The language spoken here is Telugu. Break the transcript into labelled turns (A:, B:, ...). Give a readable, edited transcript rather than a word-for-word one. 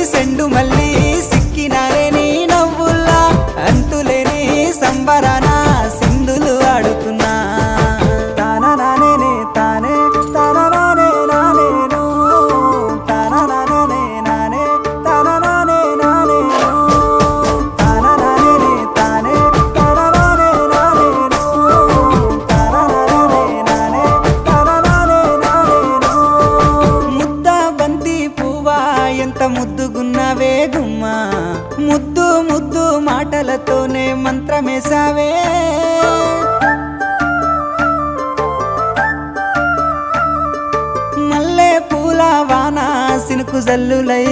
A: సెండు మళ్ళీ సిక్కినారే నీ నవ్వుల్లా అంతులేని సంబరాన సింధులు ఆడుతున్నా తానా నానే తానే తానా నానే నానేను తానా నానే నానే తానా నానే నానేను తానా నానే తానే తానా నానే నానేను తానా నానే నానే తానా నానే నానేను ముద్ద బంతి పువ్వా ఎంత ముద్దుగున్నావే గుమ్మా ముద్దు ముద్దు మాటలతోనే మంత్రమేసావే మల్లె పూల వాన సినుకు జల్లులై